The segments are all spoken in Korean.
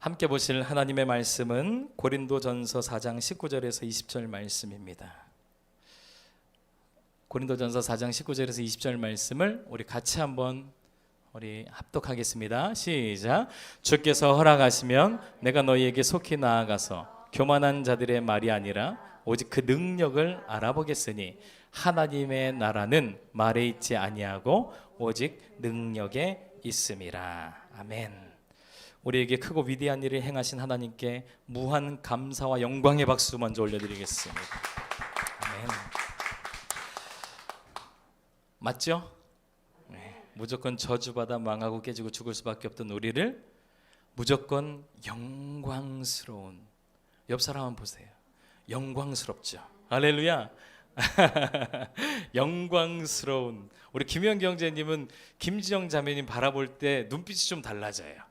함께 보실 하나님의 말씀은 고린도전서 4장 19절에서 20절 말씀입니다. 고린도전서 4장 19절에서 20절 말씀을 우리 같이 한번 합독하겠습니다. 시작. 주께서 허락하시면 내가 너희에게 속히 나아가서 교만한 자들의 말이 아니라 오직 그 능력을 알아보겠으니 하나님의 나라는 말에 있지 아니하고 오직 능력에 있음이라. 아멘. 우리에게 크고 위대한 일을 행하신 하나님께 무한 감사와 영광의 박수 먼저 올려드리겠습니다. 아멘. 맞죠? 네. 무조건 저주받아 망하고 깨지고 죽을 수밖에 없던 우리를 무조건 영광스러운, 옆 사람 한번 보세요. 영광스럽죠. 할렐루야. 영광스러운. 우리 김현 경제님은 김지영 자매님 바라볼 때 눈빛이 좀 달라져요.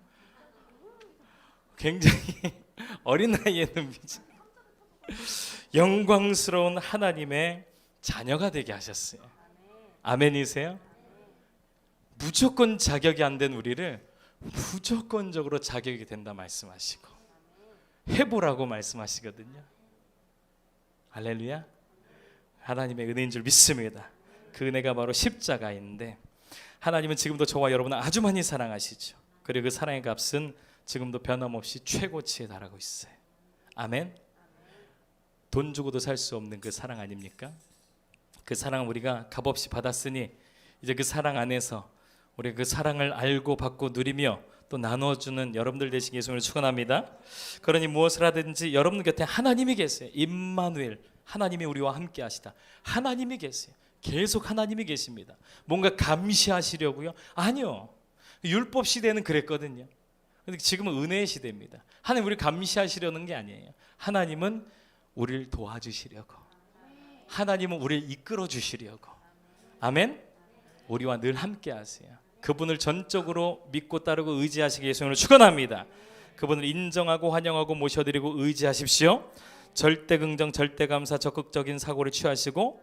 굉장히 어린 나이의 눈빛이. 영광스러운 하나님의 자녀가 되게 하셨어요. 아멘이세요? 무조건 자격이 안 된 우리를 무조건적으로 자격이 된다 말씀하시고 해보라고 말씀하시거든요. 할렐루야. 하나님의 은혜인 줄 믿습니다. 그 은혜가 바로 십자가인데 하나님은 지금도 저와 여러분을 아주 많이 사랑하시죠. 그리고 그 사랑의 값은 지금도 변함없이 최고치에 달하고 있어요. 아멘. 돈 주고도 살 수 없는 그 사랑 아닙니까? 그 사랑 우리가 값없이 받았으니 이제 그 사랑 안에서 우리 그 사랑을 알고 받고 누리며 또 나눠주는 여러분들 되시기 예수님을 축원합니다. 그러니 무엇을 하든지 여러분 곁에 하나님이 계세요. 임마누엘, 하나님이 우리와 함께 하시다. 하나님이 계세요. 계속 하나님이 계십니다. 뭔가 감시하시려고요? 아니요. 율법 시대는 그랬거든요. 근데 지금은 은혜의 시대입니다. 하나님 우리를 감시하시려는 게 아니에요. 하나님은 우리를 도와주시려고, 하나님은 우리를 이끌어 주시려고. 아멘. 우리와 늘 함께 하세요. 그분을 전적으로 믿고 따르고 의지하시기 예수님으로 축원합니다. 그분을 인정하고 환영하고 모셔드리고 의지하십시오. 절대 긍정, 절대 감사, 적극적인 사고를 취하시고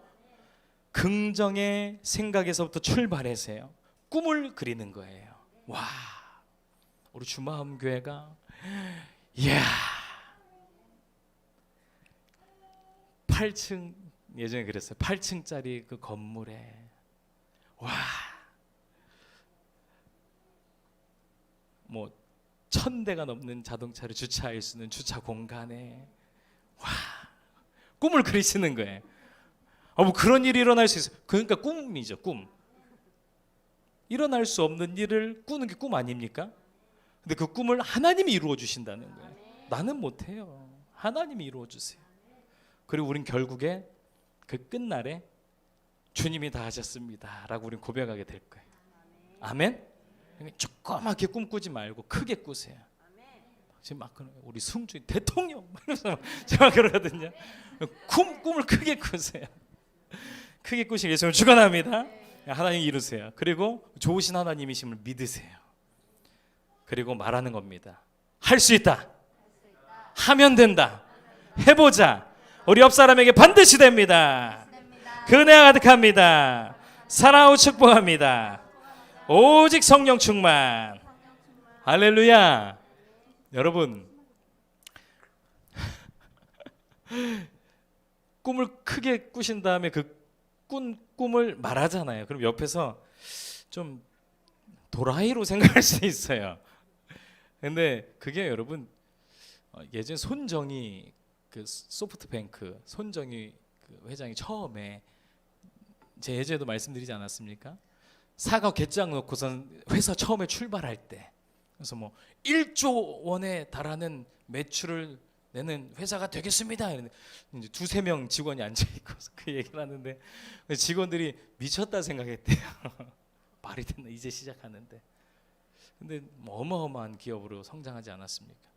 긍정의 생각에서부터 출발하세요. 꿈을 그리는 거예요. 와, 우리 주마음교회가 이야 8층, 예전에 그랬어요. 8층짜리 그 건물에 와 뭐 1000대가 넘는 자동차를 주차할 수 있는 주차 공간에 와 꿈을 그리시는 거예요. 뭐 그런 일이 일어날 수 있어요. 그러니까 꿈이죠. 꿈. 일어날 수 없는 일을 꾸는 게 꿈 아닙니까? 근데 그 꿈을 하나님이 이루어 주신다는 거예요. 나는 못해요. 하나님이 이루어 주세요. 그리고 우린 결국에 그 끝날에 주님이 다 하셨습니다 라고 우린 고백하게 될 거예요. 아멘. 조그맣게 꿈꾸지 말고 크게 꾸세요. 지금 막 우리 승주 대통령 제가 그러거든요. 꿈을 크게 꾸세요. 크게 꾸시기 예수님을 축원합니다. 하나님 이루세요. 그리고 좋으신 하나님이심을 믿으세요. 그리고 말하는 겁니다. 할 수 있다. 하면 된다. 해보자. 우리 옆 사람에게 반드시 됩니다. 그 은혜가 가득합니다. 사랑하고 축복합니다. 오직 성령 충만. 할렐루야. 여러분 꿈을 크게 꾸신 다음에 그 꾼 꿈을 말하잖아요. 그럼 옆에서 좀 도라이로 생각할 수 있어요. 근데 그게 여러분 예전 손정희 그 소프트뱅크 손정희 그 회장이 처음에 제 예전에도 말씀드리지 않았습니까? 사과 갯장 놓고선 회사 처음에 출발할 때 그래서 뭐 1조 원에 달하는 매출을 내는 회사가 되겠습니다. 이제 2-3명 직원이 앉아 있고 그 얘기를 하는데 직원들이 미쳤다 생각했대요. 말이 됐나 이제 시작하는데. 근데 뭐 어마어마한 기업으로 성장하지 않았습니까?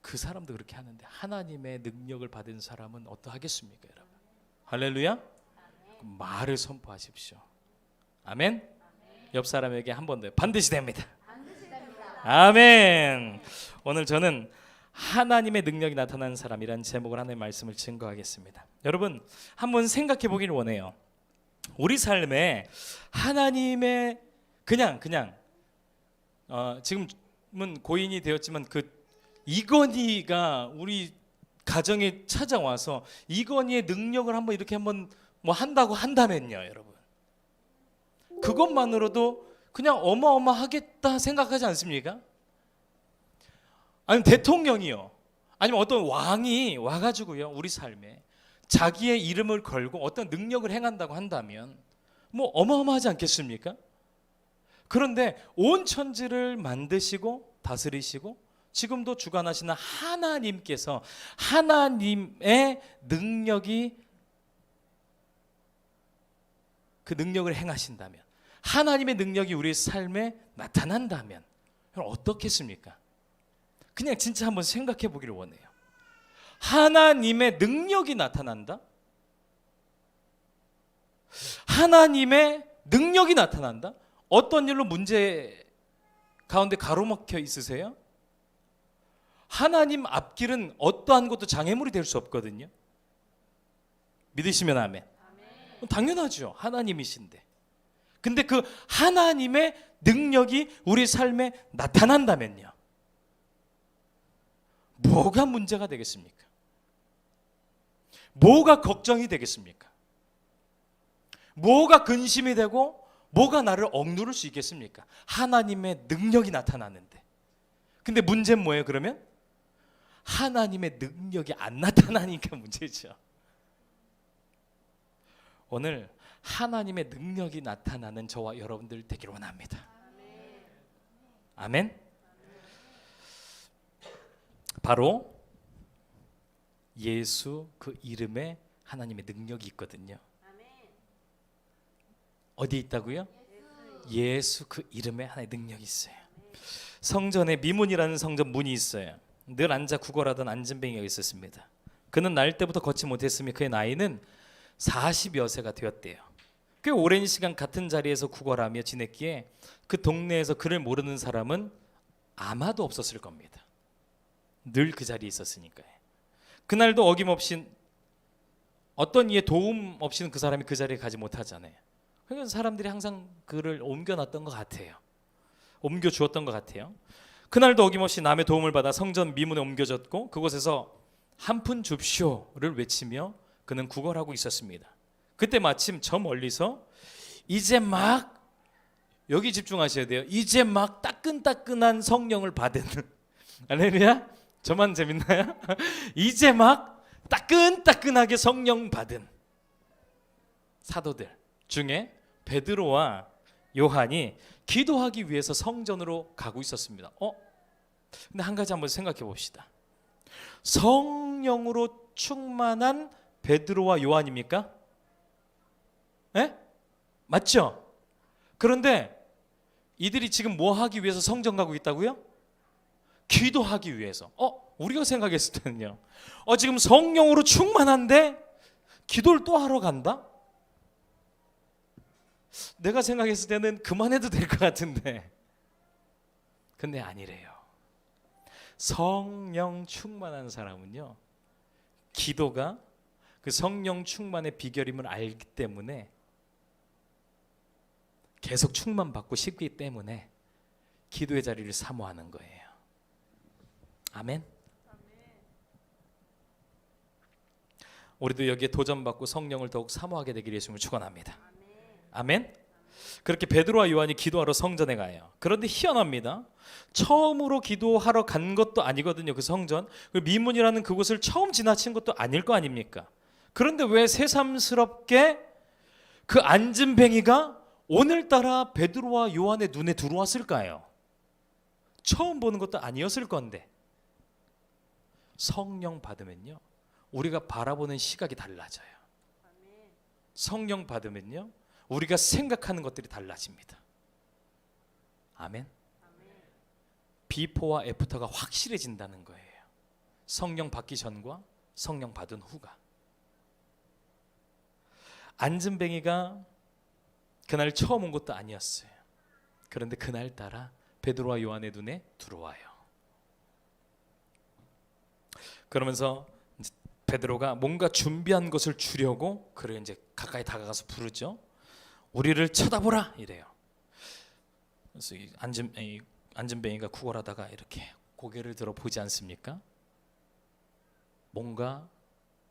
그 사람도 그렇게 하는데 하나님의 능력을 받은 사람은 어떠하겠습니까, 여러분? 할렐루야. 말을 선포하십시오. 아멘. 옆 사람에게 한 번 더 반드시 됩니다. 아멘. 오늘 저는 하나님의 능력이 나타나는 사람이라는 제목을 하나님의 말씀을 증거하겠습니다. 여러분 한번 생각해 보기를 원해요. 우리 삶에 하나님의 그냥 지금 고인이 되었지만 그 이건희가 우리 가정에 찾아와서 이건희의 능력을 한번 뭐 한다고 한다면요, 여러분. 그것만으로도 그냥 어마어마하겠다 생각하지 않습니까? 아니면 대통령이요, 아니면 어떤 왕이 와가지고요, 우리 삶에 자기의 이름을 걸고 어떤 능력을 행한다고 한다면 뭐 어마어마하지 않겠습니까? 그런데 온 천지를 만드시고 다스리시고 지금도 주관하시는 하나님께서 하나님의 능력이 그 능력을 행하신다면, 하나님의 능력이 우리 삶에 나타난다면 그럼 어떻겠습니까? 그냥 진짜 한번 생각해 보기를 원해요. 하나님의 능력이 나타난다? 하나님의 능력이 나타난다? 어떤 일로 문제 가운데 가로막혀 있으세요? 하나님 앞길은 어떠한 것도 장애물이 될 수 없거든요. 믿으시면 아멘. 당연하죠. 하나님이신데. 근데 그 하나님의 능력이 우리 삶에 나타난다면요, 뭐가 문제가 되겠습니까? 뭐가 걱정이 되겠습니까? 뭐가 근심이 되고 뭐가 나를 억누를 수 있겠습니까? 하나님의 능력이 나타나는데. 근데 문제는 뭐예요, 그러면? 하나님의 능력이 안 나타나니까 문제죠. 오늘 하나님의 능력이 나타나는 저와 여러분들 되기를 원합니다. 아멘. 바로 예수 그 이름에 하나님의 능력이 있거든요. 어디 있다고요? 예수 그 이름에 하나님의 능력이 있어요. 성전에 미문이라는 성전 문이 있어요. 늘 앉아 구걸하던 안진뱅이가 있었습니다. 그는 날 때부터 걷지 못했으며 그의 나이는 40여 세가 되었대요. 꽤 오랜 시간 같은 자리에서 구걸하며 지냈기에 그 동네에서 그를 모르는 사람은 아마도 없었을 겁니다. 늘 그 자리에 있었으니까요. 그날도 어김없이 어떤 이의 도움 없이는 그 사람이 그 자리에 가지 못하잖아요. 그러니까 사람들이 항상 그를 옮겨놨던 것 같아요. 옮겨주었던 것 같아요. 그날도 어김없이 남의 도움을 받아 성전 미문에 옮겨졌고 그곳에서 한 푼 줍쇼를 외치며 그는 구걸하고 있었습니다. 그때 마침 저 멀리서 이제 막, 여기 집중하셔야 돼요, 이제 막 따끈따끈한 성령을 받은 할렐루야? 저만 재밌나요? 이제 막 따끈따끈하게 성령 받은 사도들 중에 베드로와 요한이 기도하기 위해서 성전으로 가고 있었습니다. 근데 한 가지 한번 생각해 봅시다. 성령으로 충만한 베드로와 요한입니까? 네? 맞죠? 그런데 이들이 지금 뭐 하기 위해서 성전 가고 있다고요? 기도하기 위해서. 우리가 생각했을 때는요, 지금 성령으로 충만한데 기도를 또 하러 간다? 내가 생각했을 때는 그만해도 될 것 같은데, 근데 아니래요. 성령 충만한 사람은요, 기도가 그 성령 충만의 비결임을 알기 때문에, 계속 충만받고 싶기 때문에 기도의 자리를 사모하는 거예요. 아멘. 우리도 여기에 도전받고 성령을 더욱 사모하게 되기를 예수님을 축원합니다. 아멘. 그렇게 베드로와 요한이 기도하러 성전에 가요. 그런데 희한합니다. 처음으로 기도하러 간 것도 아니거든요. 그 성전, 그 미문이라는 그곳을 처음 지나친 것도 아닐 거 아닙니까? 그런데 왜 새삼스럽게 그 안진뱅이가 오늘따라 베드로와 요한의 눈에 들어왔을까요? 처음 보는 것도 아니었을 건데. 성령 받으면요, 우리가 바라보는 시각이 달라져요. 성령 받으면요, 우리가 생각하는 것들이 달라집니다. 아멘. 비포와 애프터가 확실해진다는 거예요. 성령 받기 전과 성령 받은 후가. 안진뱅이가 그날 처음 온 것도 아니었어요. 그런데 그날따라 베드로와 요한의 눈에 들어와요. 그러면서 베드로가 뭔가 준비한 것을 주려고 그를 이제 가까이 다가가서 부르죠. 우리를 쳐다보라 이래요. 그래서 안전뱅이가 구걸하다가 이렇게 고개를 들어 보지 않습니까? 뭔가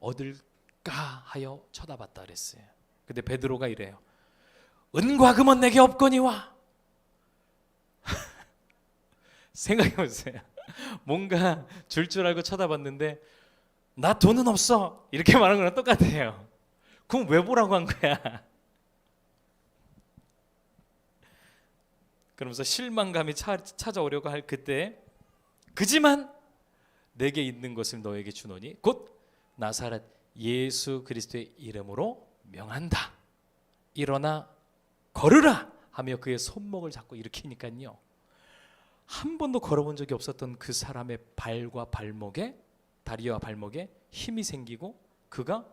얻을까 하여 쳐다봤다 그랬어요. 근데 베드로가 이래요. 은과 금은 내게 없거니와. 생각해 보세요. 뭔가 줄 알고 쳐다봤는데 나 돈은 없어 이렇게 말한 거랑 똑같아요. 그럼 왜 보라고 한 거야? 그러면서 실망감이 찾아오려고 할 그때, 그지만 내게 있는 것을 너에게 주노니 곧 나사렛 예수 그리스도의 이름으로 명한다. 일어나 걸으라 하며 그의 손목을 잡고 일으키니까요, 한 번도 걸어본 적이 없었던 그 사람의 발과 발목에, 다리와 발목에 힘이 생기고 그가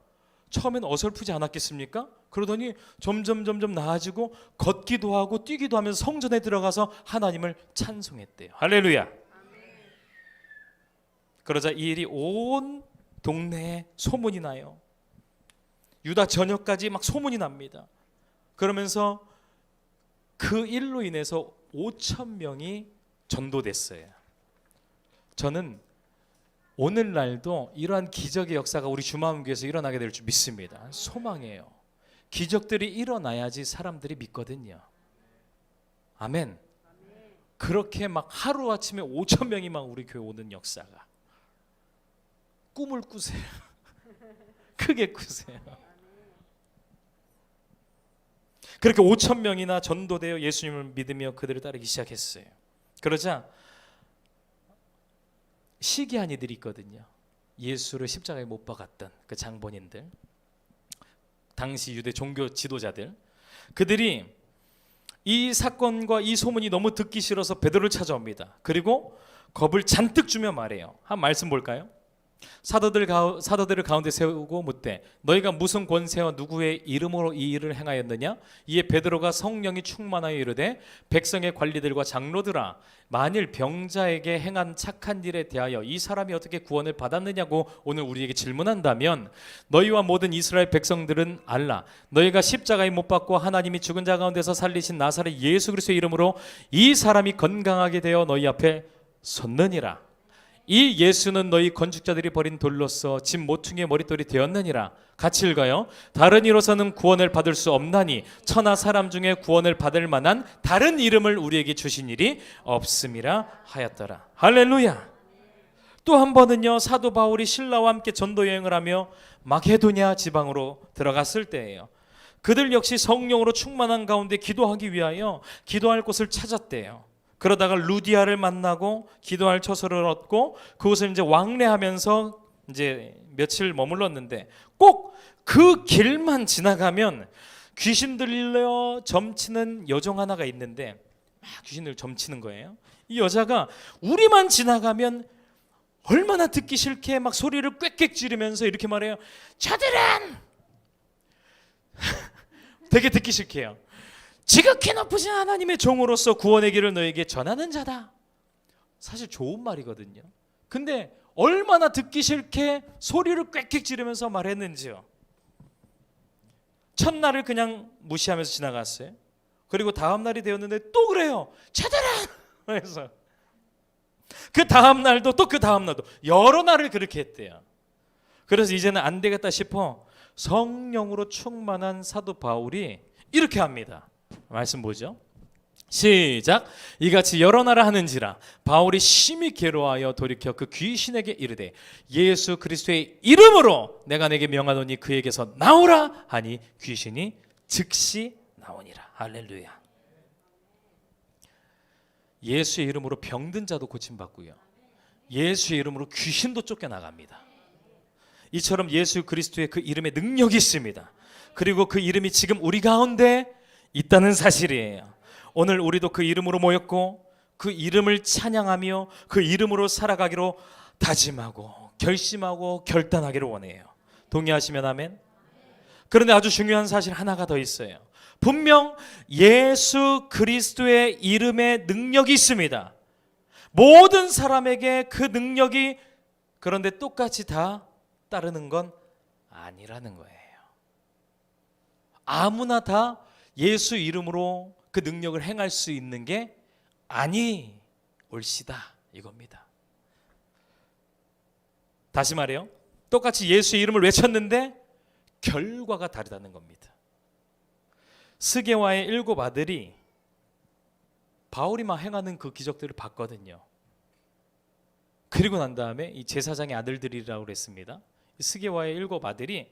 처음엔 어설프지 않았겠습니까? 그러더니 점점 나아지고 걷기도 하고 뛰기도 하면서 성전에 들어가서 하나님을 찬송했대요. 할렐루야. 그러자 이 일이 온 동네에 소문이 나요. 유다 전역까지 막 소문이 납니다. 그러면서 그 일로 인해서 5,000명이 전도됐어요. 저는 오늘날도 이러한 기적의 역사가 우리 주마음교회에서 일어나게 될 줄 믿습니다. 소망이에요. 기적들이 일어나야지 사람들이 믿거든요. 아멘. 그렇게 막 하루아침에 5,000명이 막 우리 교회 오는 역사가, 꿈을 꾸세요. 크게 꾸세요. 그렇게 5,000명이나 전도되어 예수님을 믿으며 그들을 따르기 시작했어요. 그러자 시기한 이들이 있거든요. 예수를 십자가에 못 박았던 그 장본인들, 당시 유대 종교 지도자들, 그들이 이 사건과 이 소문이 너무 듣기 싫어서 베드로를 찾아옵니다. 그리고 겁을 잔뜩 주며 말해요. 한 말씀 볼까요? 사도들을 가운데 세우고 묻되 너희가 무슨 권세와 누구의 이름으로 이 일을 행하였느냐? 이에 베드로가 성령이 충만하여 이르되 백성의 관리들과 장로들아, 만일 병자에게 행한 착한 일에 대하여 이 사람이 어떻게 구원을 받았느냐고 오늘 우리에게 질문한다면 너희와 모든 이스라엘 백성들은 알라. 너희가 십자가에 못 박고 하나님이 죽은 자 가운데서 살리신 나사렛 예수 그리스도의 이름으로 이 사람이 건강하게 되어 너희 앞에 섰느니라. 이 예수는 너희 건축자들이 버린 돌로서 집 모퉁이의 머릿돌이 되었느니라. 같이 읽어요. 다른 이로서는 구원을 받을 수 없나니 천하 사람 중에 구원을 받을 만한 다른 이름을 우리에게 주신 일이 없음이라 하였더라. 할렐루야. 또 한 번은요, 사도 바울이 신라와 함께 전도 여행을 하며 마게도냐 지방으로 들어갔을 때예요. 그들 역시 성령으로 충만한 가운데 기도하기 위하여 기도할 곳을 찾았대요. 그러다가 루디아를 만나고 기도할 처소를 얻고 그곳을 이제 왕래하면서 이제 며칠 머물렀는데, 꼭 그 길만 지나가면 귀신 들려 점치는 여종 하나가 있는데 막 귀신을 점치는 거예요. 이 여자가 우리만 지나가면 얼마나 듣기 싫게 막 소리를 꽥꽥 지르면서 이렇게 말해요. 저들은 되게 듣기 싫게 해요. 지극히 높으신 하나님의 종으로서 구원의 길을 너에게 전하는 자다. 사실 좋은 말이거든요. 근데 얼마나 듣기 싫게 소리를 꽥꽥 지르면서 말했는지요. 첫날을 그냥 무시하면서 지나갔어요. 그리고 다음 날이 되었는데 또 그래요. 저들은 그래서 그 다음 날도 또 그 다음 날도 여러 날을 그렇게 했대요. 그래서 이제는 안 되겠다 싶어 성령으로 충만한 사도 바울이 이렇게 합니다. 말씀 보죠. 시작. 이같이 여러 나라 하는지라 바울이 심히 괴로워하여 돌이켜 그 귀신에게 이르되 예수 그리스도의 이름으로 내가 내게 명하노니 그에게서 나오라 하니 귀신이 즉시 나오니라. 할렐루야. 예수의 이름으로 병든 자도 고침받고요, 예수의 이름으로 귀신도 쫓겨나갑니다. 이처럼 예수 그리스도의 그 이름에 능력이 있습니다. 그리고 그 이름이 지금 우리 가운데 있다는 사실이에요. 오늘 우리도 그 이름으로 모였고 그 이름을 찬양하며 그 이름으로 살아가기로 다짐하고 결심하고 결단하기를 원해요. 동의하시면 아멘. 그런데 아주 중요한 사실 하나가 더 있어요. 분명 예수 그리스도의 이름에 능력이 있습니다. 모든 사람에게 그 능력이 그런데 똑같이 다 따르는 건 아니라는 거예요. 아무나 다 예수 이름으로 그 능력을 행할 수 있는 게 아니라는 올시다 이겁니다. 다시 말해요. 똑같이 예수의 이름을 외쳤는데 결과가 다르다는 겁니다. 스게와의 7 아들이 바울이 막 행하는 그 기적들을 봤거든요. 그리고 난 다음에 이 제사장의 아들들이라고 그랬습니다. 스게와의 7 아들이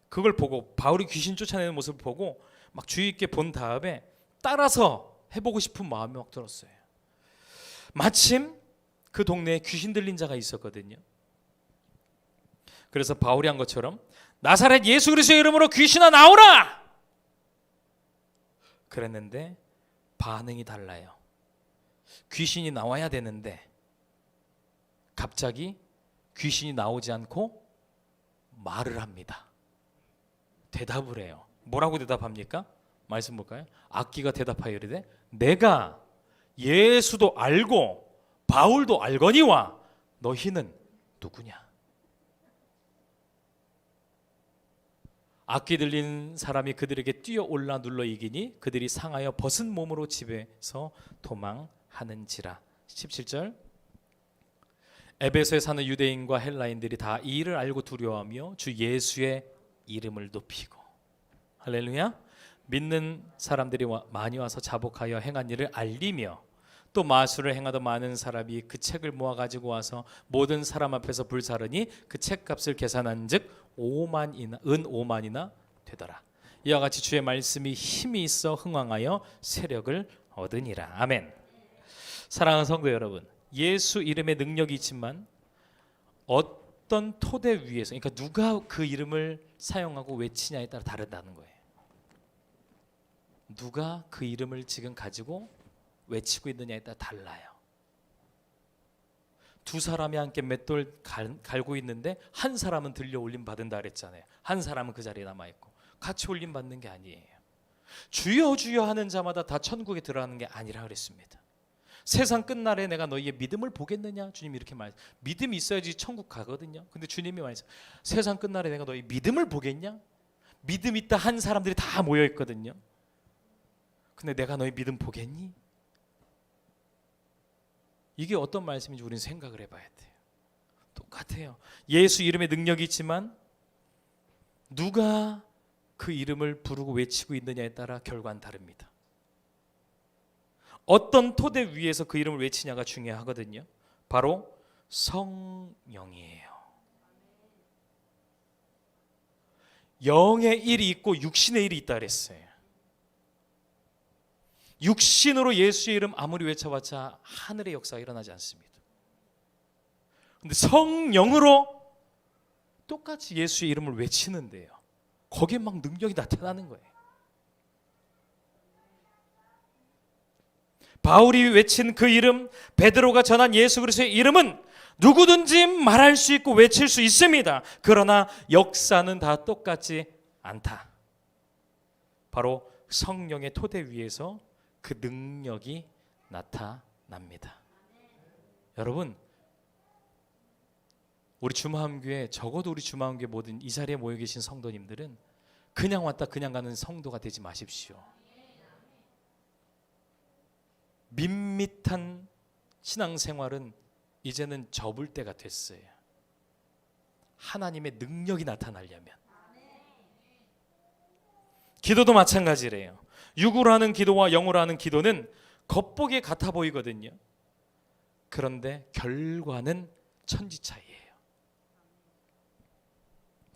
그걸 보고 바울이 귀신 쫓아내는 모습을 보고 막 주의 있게 본 다음에 따라서 해보고 싶은 마음이 막 들었어요. 마침 그 동네에 귀신 들린 자가 있었거든요. 그래서 바울이 한 것처럼 나사렛 예수 그리스도의 이름으로 귀신아 나오라! 그랬는데 반응이 달라요. 귀신이 나와야 되는데 갑자기 귀신이 나오지 않고 말을 합니다. 대답을 해요. 뭐라고 대답합니까? 말씀 볼까요? 악기가 대답하여 이르되 내가 예수도 알고 바울도 알거니와 너희는 누구냐? 악기 들린 사람이 그들에게 뛰어올라 눌러 이기니 그들이 상하여 벗은 몸으로 집에서 도망하는지라. 17절 에베소에 사는 유대인과 헬라인들이 다 이 일을 알고 두려워하며 주 예수의 이름을 높이고 할렐루야. 믿는 사람들이 많이 와서 자복하여 행한 일을 알리며 또 마술을 행하던 많은 사람이 그 책을 모아 가지고 와서 모든 사람 앞에서 불사르니 그 책값을 계산한즉 은 5만이나 되더라. 이와 같이 주의 말씀이 힘이 있어 흥왕하여 세력을 얻으니라. 아멘. 사랑하는 성도 여러분, 예수 이름에 능력이 있지만 어떤 토대 위에서, 그러니까 누가 그 이름을 사용하고 외치냐에 따라 다르다는 거예요. 누가 그 이름을 지금 가지고 외치고 있느냐에 따라 달라요. 두 사람이 함께 맷돌 갈고 있는데 한 사람은 들려 올림 받은다 그랬잖아요. 한 사람은 그 자리에 남아 있고 같이 올림 받는 게 아니에요. 주여 주여 하는 자마다 다 천국에 들어가는 게 아니라 그랬습니다. 세상 끝날에 내가 너희의 믿음을 보겠느냐? 주님이 이렇게 말해요. 믿음이 있어야지 천국 가거든요. 근데 주님이 말해요. 세상 끝날에 내가 너희 믿음을 보겠냐? 믿음 있다 한 사람들이 다 모여 있거든요. 근데 내가 너희 믿음 보겠니? 이게 어떤 말씀인지 우리는 생각을 해봐야 돼요. 똑같아요. 예수 이름에 능력이 있지만 누가 그 이름을 부르고 외치고 있느냐에 따라 결과는 다릅니다. 어떤 토대 위에서 그 이름을 외치냐가 중요하거든요. 바로 성령이에요. 영의 일이 있고 육신의 일이 있다 그랬어요. 육신으로 예수의 이름 아무리 외쳐봤자 하늘의 역사가 일어나지 않습니다. 그런데 성령으로 똑같이 예수의 이름을 외치는데요, 거기에 막 능력이 나타나는 거예요. 바울이 외친 그 이름, 베드로가 전한 예수 그리스도의 이름은 누구든지 말할 수 있고 외칠 수 있습니다. 그러나 역사는 다 똑같지 않다. 바로 성령의 토대 위에서 그 능력이 나타납니다. 여러분, 우리 주마음교회, 적어도 우리 주마음교회 모든 이 자리에 모여 계신 성도님들은 그냥 왔다 그냥 가는 성도가 되지 마십시오. 밋밋한 신앙생활은 이제는 접을 때가 됐어요. 하나님의 능력이 나타나려면. 기도도 마찬가지래요. 육으로 하는 기도와 영으로 하는 기도는 겉보기에 같아 보이거든요. 그런데 결과는 천지 차이예요.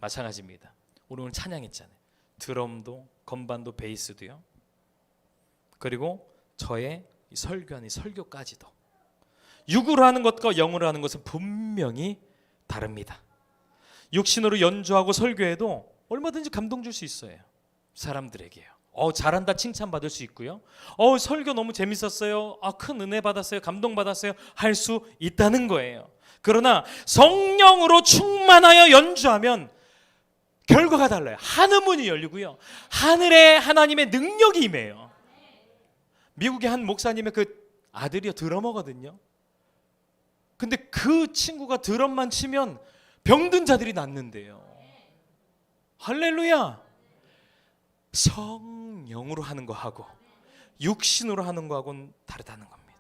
마찬가지입니다. 우리 오늘 찬양했잖아요. 드럼도 건반도 베이스도요. 그리고 저의 설교하는 설교까지도 육으로 하는 것과 영으로 하는 것은 분명히 다릅니다. 육신으로 연주하고 설교해도 얼마든지 감동 줄 수 있어요. 사람들에게요. 잘한다 칭찬받을 수 있고요. 설교 너무 재밌었어요. 큰 은혜 받았어요. 감동 받았어요. 할 수 있다는 거예요. 그러나 성령으로 충만하여 연주하면 결과가 달라요. 하늘문이 열리고요. 하늘에 하나님의 능력이 임해요. 미국의 한 목사님의 그 아들이 드러머거든요. 근데 그 친구가 드럼만 치면 병든 자들이 낫는데요. 할렐루야. 성령으로 하는 거하고 육신으로 하는 거하고는 다르다는 겁니다.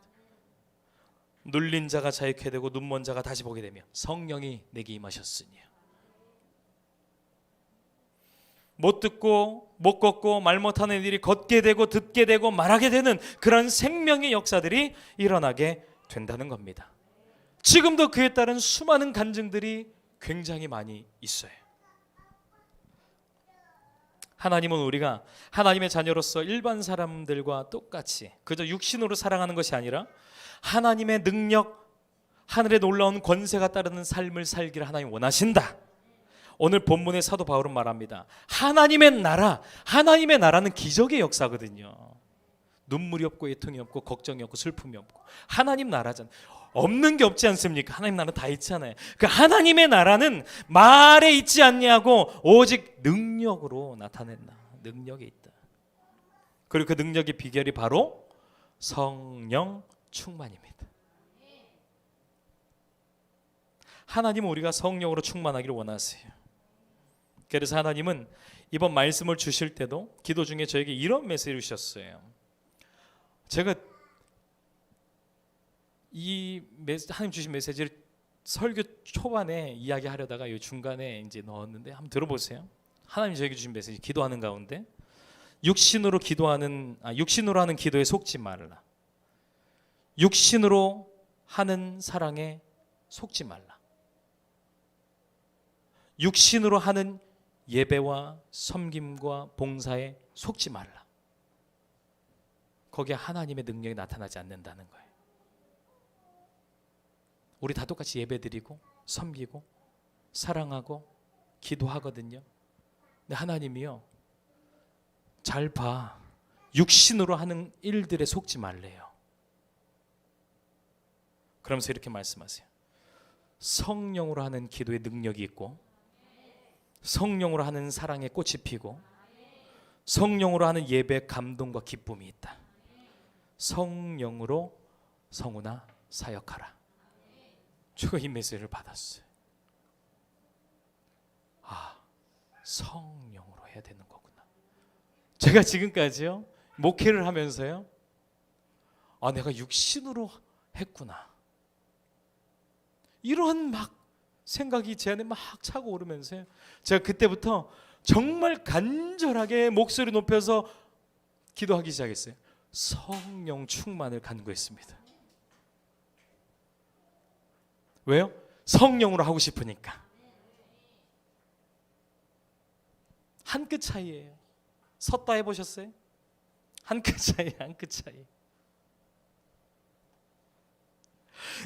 눌린 자가 자유케 되고 눈먼 자가 다시 보게 되며 성령이 내게 임하셨으니. 못 듣고 못 걷고 말 못하는 일이 걷게 되고 듣게 되고 말하게 되는 그런 생명의 역사들이 일어나게 된다는 겁니다. 지금도 그에 따른 수많은 간증들이 굉장히 많이 있어요. 하나님은 우리가 하나님의 자녀로서 일반 사람들과 똑같이 그저 육신으로 사랑하는 것이 아니라 하나님의 능력, 하늘의 놀라운 권세가 따르는 삶을 살기를 하나님 원하신다. 오늘 본문의 사도 바울은 말합니다. 하나님의 나라는 기적의 역사거든요. 눈물이 없고 애통이 없고 걱정이 없고 슬픔이 없고 하나님 나라잖아요. 없는 게 없지 않습니까? 하나님 나라 다 있잖아요. 그 하나님의 나라는 말에 있지 않냐고 오직 능력으로 나타낸다. 능력이 있다. 그리고 그 능력의 비결이 바로 성령 충만입니다. 하나님은 우리가 성령으로 충만하기를 원하세요. 그래서 하나님은 이번 말씀을 주실 때도 기도 중에 저에게 이런 메시지를 주셨어요. 제가 하나님 주신 메시지를 설교 초반에 이야기하려다가 이 중간에 이제 넣었는데 한번 들어보세요. 하나님 저에게 주신 메시지, 기도하는 가운데 육신으로 하는 기도에 속지 말라. 육신으로 하는 사랑에 속지 말라. 육신으로 하는 예배와 섬김과 봉사에 속지 말라. 거기에 하나님의 능력이 나타나지 않는다는 거예요. 우리 다 똑같이 예배드리고 섬기고 사랑하고 기도하거든요. 근데 하나님이요, 잘 봐, 육신으로 하는 일들에 속지 말래요. 그러면서 이렇게 말씀하세요. 성령으로 하는 기도에 능력이 있고 성령으로 하는 사랑에 꽃이 피고 성령으로 하는 예배 감동과 기쁨이 있다. 성령으로 성우나 사역하라. 제가 이 메시지를 받았어요. 성령으로 해야 되는 거구나. 제가 지금까지요 목회를 하면서요, 내가 육신으로 했구나, 이런 막 생각이 제 안에 막 차고 오르면서요, 제가 그때부터 정말 간절하게 목소리 높여서 기도하기 시작했어요. 성령 충만을 간구했습니다. 왜요? 성령으로 하고 싶으니까. 한 끗 차이예요. 섰다 해보셨어요? 한 끗 차이, 한 끗 차이.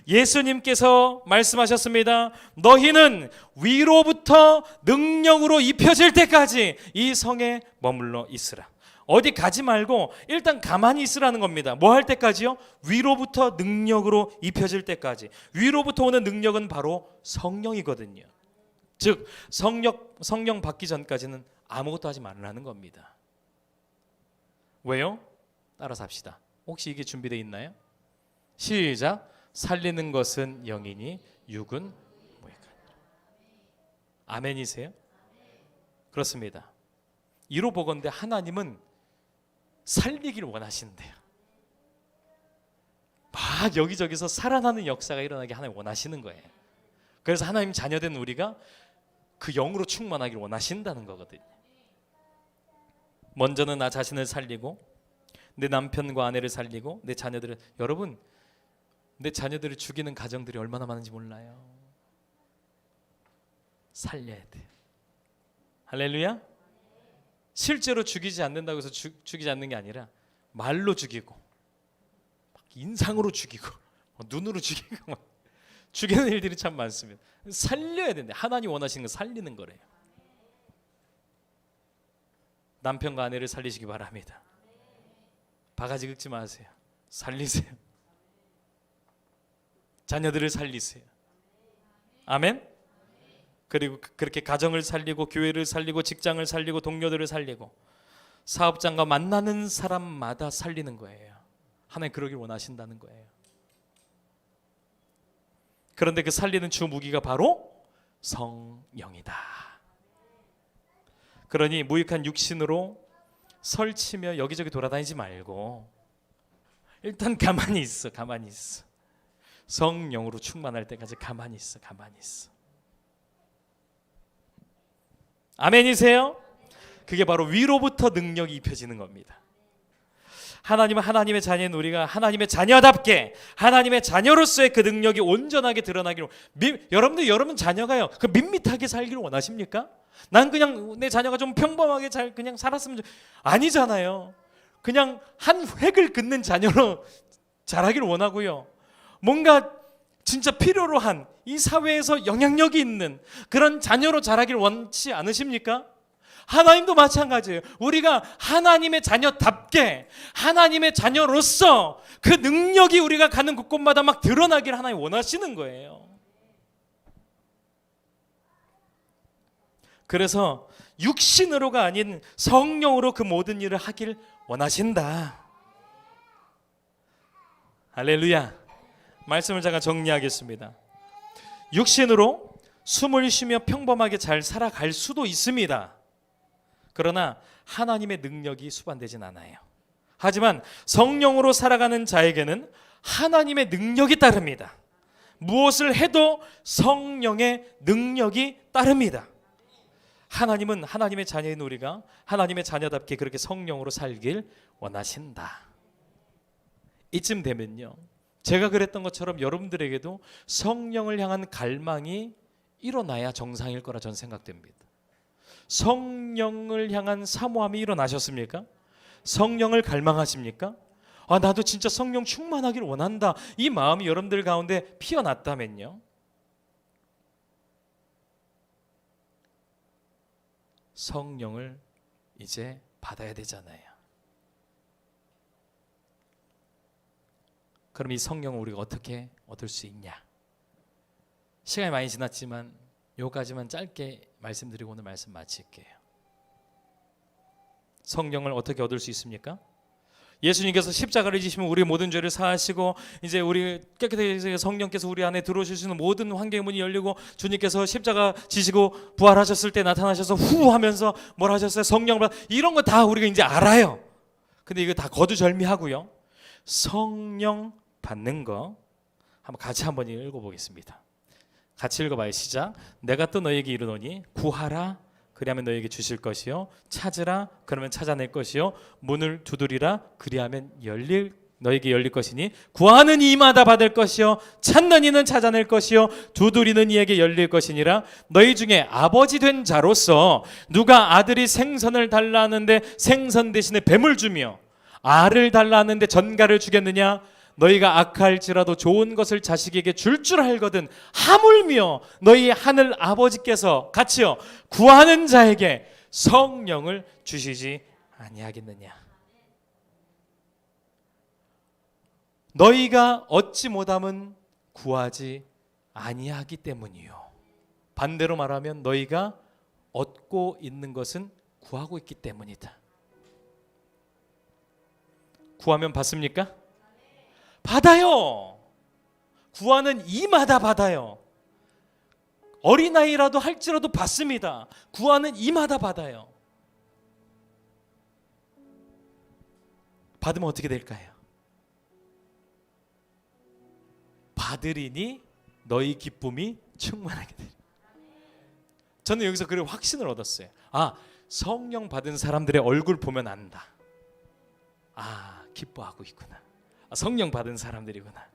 예수님께서 말씀하셨습니다. 너희는 위로부터 능력으로 입혀질 때까지 이 성에 머물러 있으라. 어디 가지 말고 일단 가만히 있으라는 겁니다. 뭐 할 때까지요? 위로부터 능력으로 입혀질 때까지. 위로부터 오는 능력은 바로 성령이거든요. 즉 성령 받기 전까지는 아무것도 하지 말라는 겁니다. 왜요? 따라서 합시다. 혹시 이게 준비되어 있나요? 시작. 살리는 것은 영이니 육은 무익하니라. 아멘이세요? 그렇습니다. 이로 보건대 하나님은 살리기를 원하시는데요, 막 여기저기서 살아나는 역사가 일어나게 하나님 원하시는 거예요. 그래서 하나님 자녀된 우리가 그 영으로 충만하기를 원하신다는 거거든요. 먼저는 나 자신을 살리고 내 남편과 아내를 살리고 내 자녀들을, 여러분 내 자녀들을 죽이는 가정들이 얼마나 많은지 몰라요. 살려야 돼요. 할렐루야. 실제로 죽이지 않는다고 해서 죽이지 않는 게 아니라 말로 죽이고 인상으로 죽이고 눈으로 죽이고 막 죽이는 일들이 참 많습니다. 살려야 되는데 하나님 원하시는 건 살리는 거래요. 남편과 아내를 살리시기 바랍니다. 바가지 긁지 마세요. 살리세요. 자녀들을 살리세요. 아멘. 그리고 그렇게 가정을 살리고 교회를 살리고 직장을 살리고 동료들을 살리고 사업장과 만나는 사람마다 살리는 거예요. 하나님 그러길 원하신다는 거예요. 그런데 그 살리는 주 무기가 바로 성령이다. 그러니 무익한 육신으로 설치며 여기저기 돌아다니지 말고 일단 가만히 있어. 가만히 있어. 성령으로 충만할 때까지 가만히 있어. 가만히 있어. 아멘이세요? 그게 바로 위로부터 능력이 입혀지는 겁니다. 하나님은 하나님의 자녀인 우리가 하나님의 자녀답게 하나님의 자녀로서의 그 능력이 온전하게 드러나기를 여러분들 여러분 자녀가요 그 밋밋하게 살기를 원하십니까? 난 그냥 내 자녀가 좀 평범하게 잘 그냥 살았으면 아니잖아요. 그냥 한 획을 긋는 자녀로 자라기를 원하고요. 뭔가 진짜 필요로 한 이 사회에서 영향력이 있는 그런 자녀로 자라기를 원치 않으십니까? 하나님도 마찬가지예요. 우리가 하나님의 자녀답게 하나님의 자녀로서 그 능력이 우리가 가는 곳곳마다 막 드러나기를 하나님 원하시는 거예요. 그래서 육신으로가 아닌 성령으로 그 모든 일을 하길 원하신다. 할렐루야. 말씀을 잠깐 정리하겠습니다. 육신으로 숨을 쉬며 평범하게 잘 살아갈 수도 있습니다. 그러나 하나님의 능력이 수반되진 않아요. 하지만 성령으로 살아가는 자에게는 하나님의 능력이 따릅니다. 무엇을 해도 성령의 능력이 따릅니다. 하나님은 하나님의 자녀인 우리가 하나님의 자녀답게 그렇게 성령으로 살길 원하신다. 이쯤 되면요, 제가 그랬던 것처럼 여러분들에게도 성령을 향한 갈망이 일어나야 정상일 거라 저는 생각됩니다. 성령을 향한 사모함이 일어나셨습니까? 성령을 갈망하십니까? 아, 나도 진짜 성령 충만하길 원한다. 이 마음이 여러분들 가운데 피어났다면요, 성령을 이제 받아야 되잖아요. 그럼 이 성령을 우리가 어떻게 얻을 수 있냐? 시간이 많이 지났지만 요까지만 짧게 말씀드리고 오늘 말씀 마칠게요. 성령을 어떻게 얻을 수 있습니까? 예수님께서 십자가를 지시면 우리의 모든 죄를 사하시고 이제 우리 깨끗하게 성령께서 우리 안에 들어오실 수 있는 모든 환경의 문이 열리고 주님께서 십자가 지시고 부활하셨을 때 나타나셔서 후 하면서 뭘 하셨어요? 성령을 이런 거 다 우리가 이제 알아요. 근데 이거 다 거두절미하고요. 성령 받는 거 같이 한번 읽어보겠습니다. 같이 읽어봐요. 시작. 내가 또 너에게 이르노니 구하라 그리하면 너에게 주실 것이요 찾으라 그러면 찾아낼 것이요 문을 두드리라 그리하면 너에게 열릴 것이니 구하는 이마다 받을 것이요 찾는 이는 찾아낼 것이요 두드리는 이에게 열릴 것이니라. 너희 중에 아버지 된 자로서 누가 아들이 생선을 달라 하는데 생선 대신에 뱀을 주며 알을 달라 하는데 전갈을 주겠느냐? 너희가 악할지라도 좋은 것을 자식에게 줄 알거든 하물며 너희 하늘 아버지께서 같이요 구하는 자에게 성령을 주시지 아니하겠느냐. 너희가 얻지 못함은 구하지 아니하기 때문이요. 반대로 말하면 너희가 얻고 있는 것은 구하고 있기 때문이다. 구하면 받습니까? 받아요. 구하는 이마다 받아요. 어린아이라도 할지라도 받습니다. 구하는 이마다 받아요. 받으면 어떻게 될까요? 받으리니 너희 기쁨이 충만하게 돼. 저는 여기서 그런 확신을 얻었어요. 아, 성령 받은 사람들의 얼굴 보면 안다. 아, 기뻐하고 있구나. 성령 받은 사람들이구나.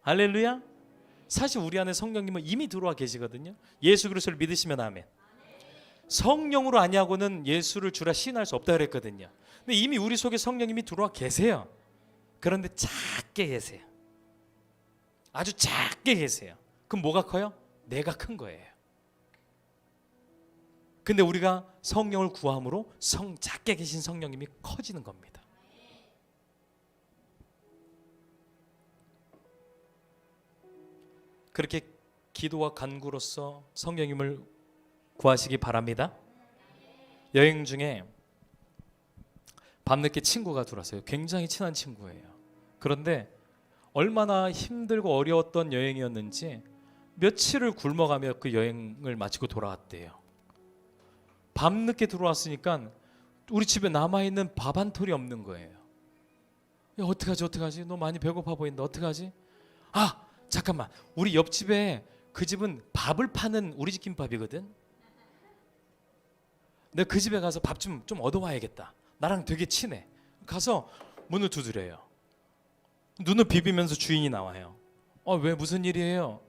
할렐루야. 사실 우리 안에 성령님은 이미 들어와 계시거든요. 예수 그리스도를 믿으시면 아멘. 성령으로 아니하고는 예수를 주라 시인할 수 없다 그랬거든요. 근데 이미 우리 속에 성령님이 들어와 계세요. 그런데 작게 계세요. 아주 작게 계세요. 그럼 뭐가 커요? 내가 큰 거예요. 근데 우리가 성령을 구함으로 작게 계신 성령님이 커지는 겁니다. 그렇게 기도와 간구로서 성령님을 구하시기 바랍니다. 여행 중에 밤늦게 친구가 들어왔어요. 굉장히 친한 친구예요. 그런데 얼마나 힘들고 어려웠던 여행이었는지 며칠을 굶어가며 그 여행을 마치고 돌아왔대요. 밤늦게 들어왔으니까 우리 집에 남아있는 밥 한 톨이 없는 거예요. 야, 어떡하지? 너 많이 배고파 보인다. 어떡하지? 아, 잠깐만. 우리 옆집에 그 집은 밥을 파는 우리 집 김밥이거든. 내가 그 집에 가서 밥 좀 얻어와야겠다. 나랑 되게 친해. 가서 문을 두드려요. 눈을 비비면서 주인이 나와요. 왜 무슨 일이에요?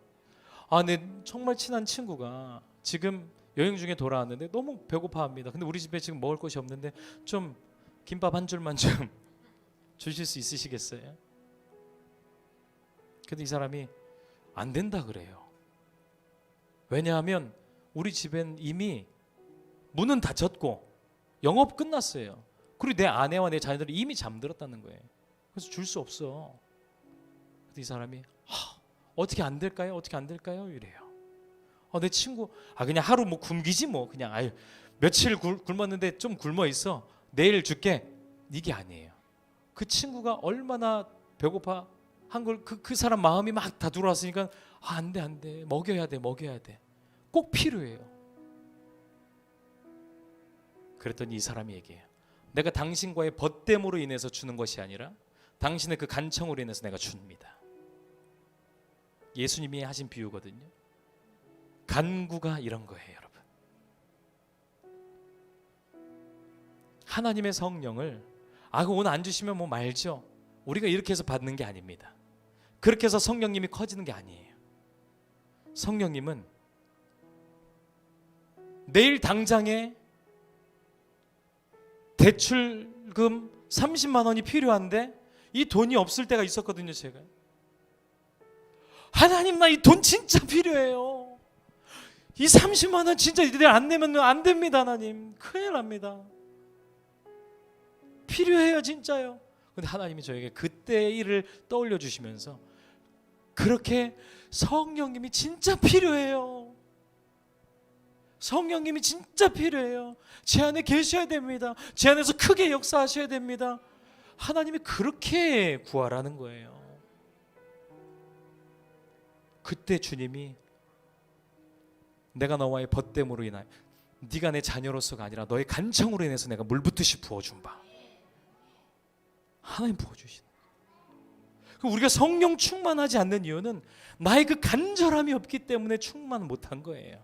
네, 정말 친한 친구가 지금 여행 중에 돌아왔는데 너무 배고파합니다. 근데 우리 집에 지금 먹을 것이 없는데 좀 김밥 한 줄만 좀 주실 수 있으시겠어요? 근데 이 사람이 안 된다 그래요. 왜냐하면 우리 집엔 이미 문은 닫혔고 영업 끝났어요. 그리고 내 아내와 내 자녀들이 이미 잠들었다는 거예요. 그래서 줄 수 없어. 근데 이 사람이 어떻게 안 될까요? 어떻게 안 될까요? 이래요. 내 친구 그냥 하루 뭐 굶기지 뭐 그냥 며칠 굶었는데 좀 굶어 있어. 내일 줄게. 이게 아니에요. 그 친구가 얼마나 배고파 한 걸 그 사람 마음이 막 다 들어왔으니까 안 돼. 먹여야 돼. 꼭 필요해요. 그랬더니 이 사람이 얘기해요. 내가 당신과의 벗됨으로 인해서 주는 것이 아니라 당신의 그 간청으로 인해서 내가 줍니다. 예수님이 하신 비유거든요. 간구가 이런 거예요, 여러분. 하나님의 성령을 오늘 안 주시면 뭐 말죠. 우리가 이렇게 해서 받는 게 아닙니다. 그렇게 해서 성령님이 커지는 게 아니에요. 성령님은 내일 당장에 대출금 30만 원이 필요한데 이 돈이 없을 때가 있었거든요. 제가 하나님 나 이 돈 진짜 필요해요. 이 30만 원 진짜 이들 안 내면 안 됩니다. 하나님 큰일 납니다. 필요해요 진짜요. 근데 하나님이 저에게 그때의 일을 떠올려 주시면서 그렇게 성령님이 진짜 필요해요. 성령님이 진짜 필요해요. 제 안에 계셔야 됩니다. 제 안에서 크게 역사하셔야 됩니다. 하나님이 그렇게 구하라는 거예요. 그때 주님이 내가 너와의 벗됨으로 인하여 네가 내 자녀로서가 아니라 너의 간청으로 인해서 내가 물붓듯이 부어준 바 하나님 부어주신. 우리가 성령 충만하지 않는 이유는 나의 그 간절함이 없기 때문에 충만 못한 거예요.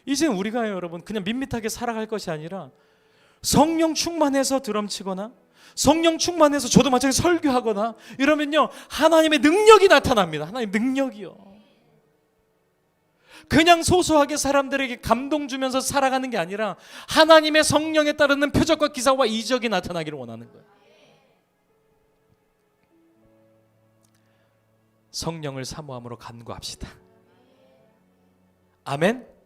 이제 우리가 여러분 그냥 밋밋하게 살아갈 것이 아니라 성령 충만해서 드럼치거나 성령 충만해서 저도 마찬가지로 설교하거나 이러면요 하나님의 능력이 나타납니다. 하나님 능력이요. 그냥 소소하게 사람들에게 감동 주면서 살아가는 게 아니라 하나님의 성령에 따르는 표적과 기사와 이적이 나타나기를 원하는 거예요. 성령을 사모함으로 간구합시다. 아멘.